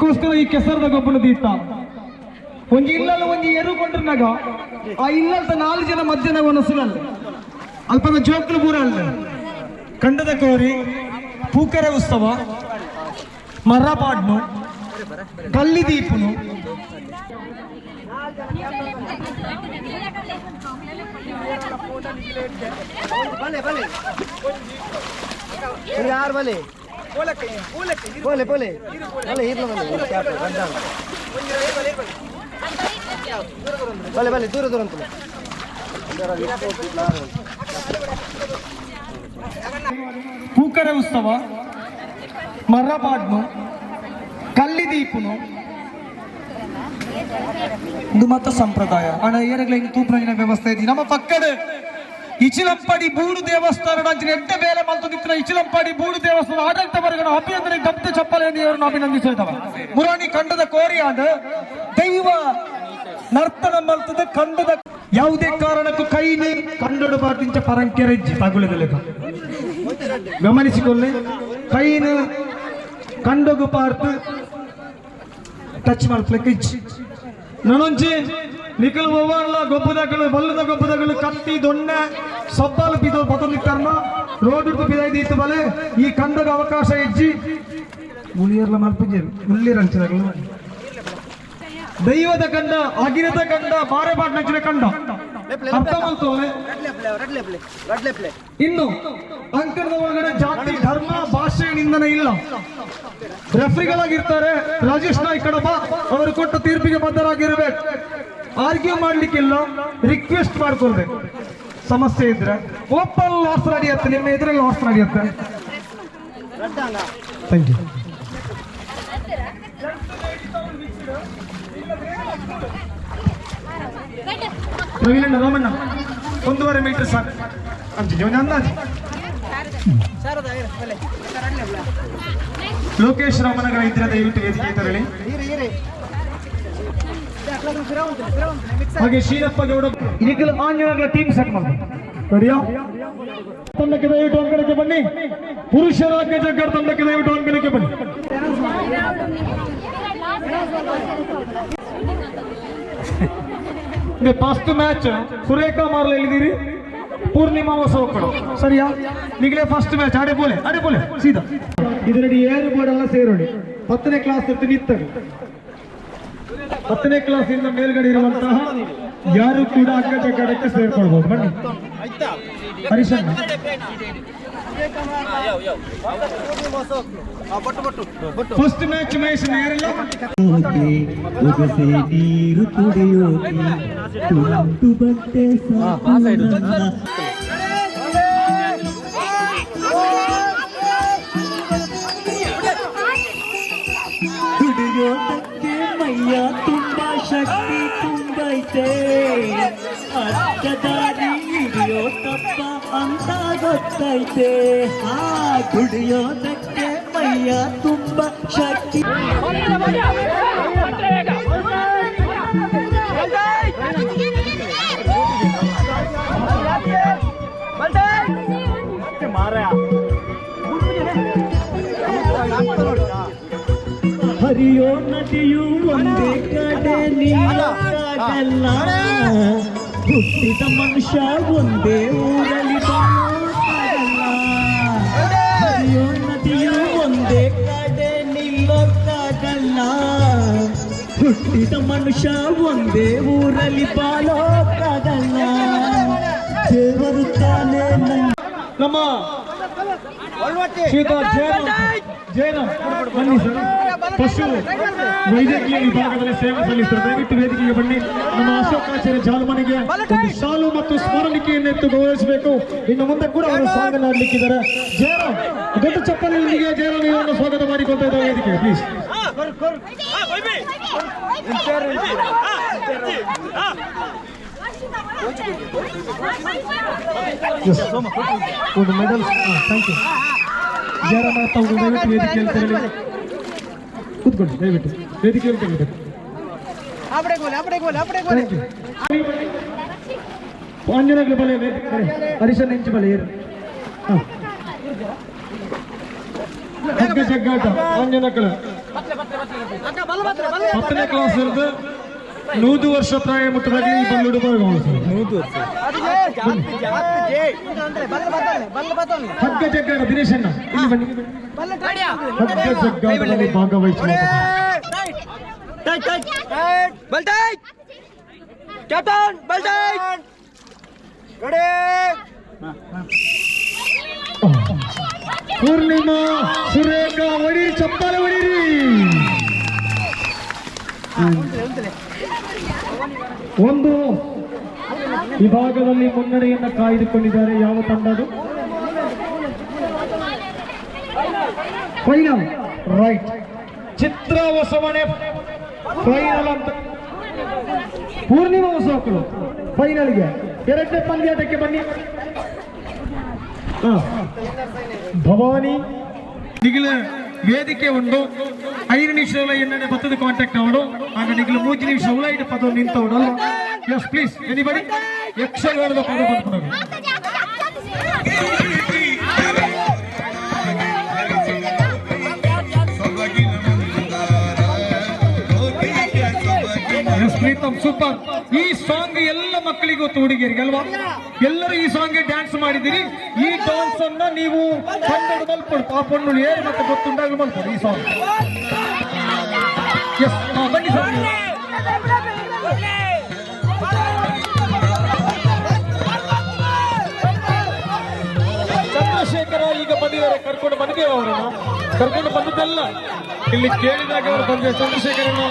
ಅದಕ್ಕೋಸ್ಕರ ಈ ಕೆಸರದ ಗೊಬ್ಬರ ದೀತ ಒಂಜಿ ಇಲ್ಲಲ್ಲ ಒಂಜಿ ಎರು ಕೊಂಡ್ರನಾಗ ಆ ಇಲ್ಲದ 4 ಜನ ಮಧ್ಯಾಹ್ನ ಒನಸುಲಲ್ಲ ಅಲ್ಪದ ಜೋಕ್ಲು ಬೂರಲ್ಲ ಕಂಡದ ಕೋರಿ ಪೂಕರೆ ಉತ್ಸವ ಮರ್ರಪಾಡ್ನು ಕಲ್ಲಿ ದೀಪನು यार भले बोले बोले भले हिरलो भले क्या गड्डा भले भले दूर दूर अंतले ಪೂಕರೆ ಉತ್ಸವ ಮರ್ರಪಾಡ್ನು ಕಲ್ಲಿ ದೀಪನು ಇದು ಮತ್ತ ಸಂಪ್ರದಾಯ ಹಣ ಏನಾಗಲಿ ತೂಪ್ರಜಿನ ವ್ಯವಸ್ಥೆ ಇದೆ ನಮ್ಮ ಪಕ್ಕದ ಇಚಿಲಂಪಾಡಿ ಬೂಡು ದೇವಸ್ಥಾನ ಎಡ್ಡ ಬೇಲೆ ಮಲ್ತುದಿತ್ತಿನ ಇಚಿಲಂಪಾಡಿ ಬೂಡು ದೇವಸ್ಥಾನ ಆಡಳಿತ ವರ್ಗನ ಅಭಿನಂದನೆ ಗಬ್ದ ಚಪ್ಪಲೆಯನ್ನು ಅಭಿನಂದಿಸಿದವ ಮುರಾಣಿ ಕಂಡದ ಕೋರಿಯಾದ ದೈವ ನರ್ತನ ಮಲ್ತದ ಕಂಡದ ಯಾವುದೇ ಕಾರಣಕ್ಕೂ ಕೈನೇ ಕಂಡಡು ಬಾರ್ದಿಂಚ ಪರಂಕೆರೆಜ್ಜಿ ತಗುಳದ ಗಮನಿಸಿಕೊಳ್ಳಿ ಕೈನು ಕಂಡೋಗು ಪಾರ್ತು ಟಚ್ ಮಾಡ್ಲಿಕ್ಕೆ ಇಚ್ಚಿ ನಾನೊಂಚಿ ನಿಖಲ್ ಹೋಗಲ್ಲ ಗೊಬ್ಬದಗಳು ಬಲ್ಲದ ಗೊಬ್ಬದಗಳು ಕತ್ತಿ ದೊಣ್ಣೆ ಸಬ್ಬಲು ಬಿದ್ದು ಬದಲಿತ್ತಾರನ ರೋಡ್ ಇಟ್ಟು ಬಿದ್ದಾಯ್ತು ಬಲೆ ಈ ಕಂಡದ ಅವಕಾಶ ಇಜ್ಜಿ ಉಳಿಯರ್ಲ ಮಲ್ಪಿಜೇರು ಉಳ್ಳಿರಂಚಿನಗಳು ದೈವದ ಕಂಡ ಅಗಿರದ ಕಂಡ ಬಾರೆ ಬಾಟ್ನಚ್ಚಿನ ಕಂಡ ಅರ್ಥ ಮಾಡ್ತೋಲೆ ಇನ್ನು ಅಂಕಣದ ಒಳಗಡೆ ಜಾತಿ ಧರ್ಮ ಭಾಷೆ ನಿಂದನೆ ಇಲ್ಲ ರೆಫ್ರಿಗಳಾಗಿರ್ತಾರೆ ರಾಜೇಶ್ ನಾಯ್ಕ ಕಡಬ ಅವರು ಕೊಟ್ಟ ತೀರ್ಪಿಗೆ ಬದ್ಧರಾಗಿರ್ಬೇಕು ಆರ್ಗ್ಯೂ ಮಾಡ್ಲಿಕ್ಕಿಲ್ಲ ರಿಕ್ವೆಸ್ಟ್ ಮಾಡ್ಕೊಳ್ಬೇಕು ಸಮಸ್ಯೆ ಇದ್ರೆ ಓಪನ್ ಲಾಸ್ ನಡೆಯುತ್ತೆ ನಿಮ್ಮ ಎದುರಲ್ಲಿ ಲಾಸ್ ನಡೆಯುತ್ತೆ thank you Ravindra Ramanna 1.5 metre ಸಾಕು ಅಂಚಿಗೆ ಒಂದು ಅಂದಾಜು ಲೋಕೇಶ್ ರಾಮನಗರ ಇದ್ರೆ ದಯವಿಟ್ಟು ವೇದಿಕೆ ತರಲಿ ಹಾಗೆ ಶೀನಪ್ಪ ಗೌಡ ಈಗಲೂ ಆಂಜನೇಯರ ಟೀಮ್ ಸೆಟ್ ಮಾಡಿ ಸರಿಯಾ ತಂಡಕ್ಕೆ ದಯವಿಟ್ಟು ಅಂಕಣಕ್ಕೆ ಬನ್ನಿ ಪುರುಷರ ಜಗ್ಗಡ ತಂಡಕ್ಕೆ ದಯವಿಟ್ಟು ಅಂಕಣಕ್ಕೆ ಬನ್ನಿ ಫಸ್ಟ್ ಮ್ಯಾಚ್ ಸುರೇಖಾ ಮಾರ್ಲ ಎಲ್ಲಿದ್ದೀರಿ ಪೂರ್ಣಿಮಾ ಹೊಸಕೊಡು ಸರಿಯಾ ನಿಗಲೇ ಫಸ್ಟ್ ಮ್ಯಾಚ್ ಆಡೆ ಬೋಲೆ ಸೀದಾ ಇದರಲ್ಲಿ ಏರು ಬೋರ್ಡ್ ಎಲ್ಲ ಸೇರೋಡಿ 10ನೇ ಕ್ಲಾಸ್ ಇತ್ತು ನಿತ್ತರು 10ನೇ ಕ್ಲಾಸ್ ಇಂದ ಮೇಲ್ಗಡೆ ಇರುವಂತಹ ಯಾರು ಕೂಡ ಅಗ್ಗಜಗ್ಗಡಕ್ಕೆ ಸೇರ್ಕೊಳ್ಬಹುದು ಬನ್ನಿ ಹರಿಶಣ್ಣ ಫಸ್ಟ್ ಮ್ಯಾಚ್ ಮಹೇಶ್ ನೇರಲ್ಲ ನೀರು ಕುಡಿಯೋಕೆ ತುಂಡು ಬಟ್ಟೆ ದುಡಿಯೋದಕ್ಕೆ ಮೈಯ ತುಂಬಾ ಶಕ್ತಿ ತುಂಬೈತೆ ಅಡ್ಡದಾರಿ ಹಿಡಿಯೋ ತಪ್ಪ ಅಂತ ಗೊತ್ತೈತೆ ದುಡಿಯೋದಕ್ಕೆ ಮೈಯ ತುಂಬಾ ಶಕ್ತಿ ಹರಿಯೋ ನದಿಯು ಒಂದೇ ಕಡೆ ನೀಡಕ್ಕಾಗಲ್ಲ ಹುಟ್ಟಿದ ಮನುಷ್ಯ ಒಂದೇ ಊರಲ್ಲಿ ಬಾಳೋಕ್ಕಾಗಲ್ಲ ಹರಿಯೋ ನದಿಯು ಒಂದೇ ಕಡೆ ನಿಲ್ಲೋಕ್ಕಾಗಲ್ಲ ಹುಟ್ಟಿದ ಮನುಷ್ಯ ಒಂದೇ ಊರಲ್ಲಿ ಬಾಳೋಕ್ಕಾಗಲ್ಲ ದೇವರು ತಾನೇ ನಮ್ಮ ಶ್ರೀತಾ ಜೈನ ಬನ್ನಿ ಸರ್ ಪಶು ವೈದ್ಯಕೀಯ ವಿಭಾಗದಲ್ಲಿ ಸೇವೆ ಸಲ್ಲಿಸಿದರು ದಯವಿಟ್ಟು ವೇದಿಕೆಗೆ ಬನ್ನಿ ನಮ್ಮ ಅಶೋಕಾಚಾರ್ಯ ಜಾಲಮನೆಗೆ ಒಂದು ಶಾಲು ಮತ್ತು ಸ್ಮರಣಿಕೆಯನ್ನು ಎತ್ತು ಗೌರವಿಸಬೇಕು ಇನ್ನು ಮುಂದೆ ಕೂಡ ಅವರು ಸ್ವಾಗತ ಮಾಡಲಿಕ್ಕಿದ್ದಾರೆ ಜಯರಾಮ್ ದೊಡ್ಡ ಚಪ್ಪಲಿಗೆ ಜಯರಾಮ್ ಇವರನ್ನು ಸ್ವಾಗತ ಮಾಡಿಕೊಳ್ತಾ ಇದ್ದಾರೆ ವೇದಿಕೆ ಪ್ಲೀಸ್ ಒಂದು ಮೆಡಲ್ ಥ್ಯಾಂಕ್ ಯು ಜಯರಾಮ್ ತಾವು ದಯವಿಟ್ಟು ವೇದಿಕೆಯಲ್ಲಿ ತೆರಳಿ ಕೂತ್ಕೊಳ್ಳಿ ದಯವಿಟ್ಟು ವೇದಿಕೆಯಲ್ಲಿ ತೆರಳಬೇಕು ಆಂಜನೇಯ ಬಲೆ ಹರಿಶನ್ ಇಂಚು ಬಲೆ ಏರು ಜಗ್ಗಾಟ ಆಂಜನೇಯ 10ನೇ ಕ್ಲಾಸ್ ಇருந்து 100 ವರ್ಷ ಪ್ರಾಯ ಮುಟ್ಟದಾಗಿ ಈ ಬಲ್ಲುಡು ಹಗ್ಗ ಜಗ್ಗಾಟ ದಿನೇಶ್ ಅಣ್ಣ ಇಲ್ಲಿ ಬನ್ನಿ. ಹಗ್ಗ ಜಗ್ಗಾಟದಲ್ಲಿ ಭಾಗವಹಿಸುವ ಪೂರ್ಣಿಮಾ ಸುರೇಖ ಹೊಡೀರಿ, ಚಪ್ಪಾಳೆ ಹೊಡೀರಿ. ಒಂದು ವಿಭಾಗದಲ್ಲಿ ಮುನ್ನಡೆಯನ್ನು ಕಾಯ್ದುಕೊಂಡಿದ್ದಾರೆ. ಯಾವ ತಂಡದು? Final right. ಚಿತ್ರ ಹೊಸಮನೆ ಫೈನಲ್ ಅಂತ. ಪೂರ್ಣಿಮಾ ಹೊಸಮಕ್ಕಳು ಫೈನಲ್ಗೆ 2ನೇ ಪಂದ್ಯಾಟಕ್ಕೆ ಬನ್ನಿ. ಭವಾನಿ ನಿಖಿಲ ವೇದಿಕೆ ಉಂಡು 5 ನಿಮಿಷಗಳ ಎಣ್ಣೆ ಬತ್ತದ ಕಾಂಟ್ಯಾಕ್ಟ್ ಅವಡು ಆಗ ನಿಖಿಲ 3 ನಿಮಿಷ ಉಳಾಯಿಡ ಪದ ನಿಂತವಡು ಅಲ್ವಾ? ಎಸ್ ಪ್ಲೀಸ್ ಎನಿಬಡಿ ಯಕ್ಷಗಾನದ ಪದ ಬಂದ್ಕೊಡೋದು. ಪ್ರೀತಮ್ ಸೂಪರ್. ಈ ಸಾಂಗ್ ಎಲ್ಲ ಮಕ್ಕಳಿಗೆ ಗೊತ್ತು, ಹುಡುಗಿಯರಿಗೆ ಅಲ್ವಾ? ಎಲ್ಲರೂ ಈ ಸಾಂಗ್ಗೆ ಡ್ಯಾನ್ಸ್ ಮಾಡಿದಿರಿ. ಈ ಡ್ಯಾನ್ಸ್ ಅನ್ನ ನೀವು ಕನ್ನಡ ಮಲ್ಪಡು ಆ ಪೊಣ್ಣು ಏರು ಮತ್ತೆ ಗೊತ್ತುಂಟಾಗ ಮಲ್ಪಡು ಈ ಸಾಂಗ್. ಎಸ್ ಬನ್ನಿ ಸರ್. ಚಂದ್ರಶೇಖರ ಈಗ ಬಂದಿದ್ದಾರೆ, ಕರ್ಕೊಂಡು ಬಂದಿದ್ದೇವೆ ಅವರನ್ನು. ಕರ್ಕೊಂಡು ಬಂದಿದ್ದಲ್ಲ, ಇಲ್ಲಿ ಕೇಳಿದಾಗ ಅವರು ಬಂದ ಚಂದ್ರಶೇಖರನ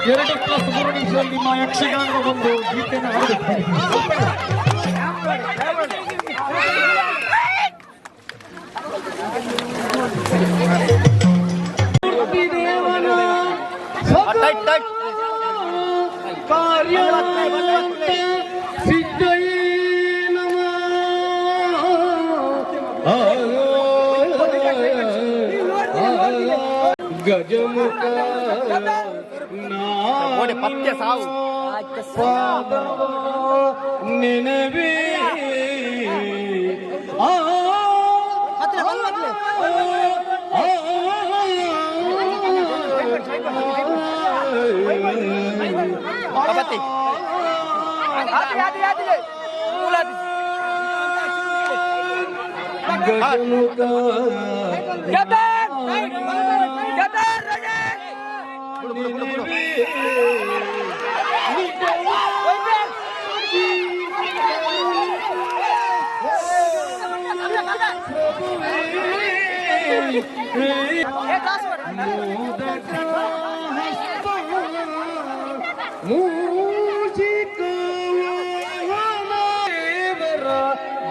2+3 ನಿಮಿಷದಲ್ಲಿ ನಿಮ್ಮ ಯಕ್ಷಗಾನದ ಒಂದು ಗೀತೆಯನ್ನು ಗಜಮುಖ ಪತ್ಯ ಸಾವು ನೆನವೇ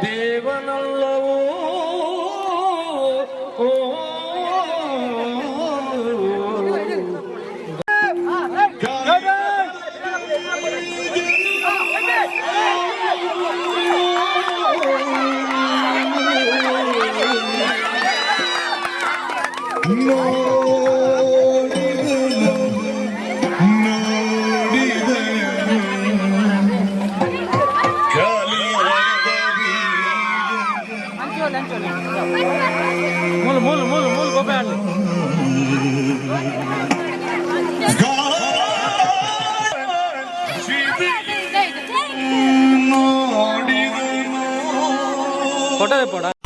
ದೇವನಲ್ಲವೋ ಮೂಲ ಗೋಪಾಲ ಫೋಟೋ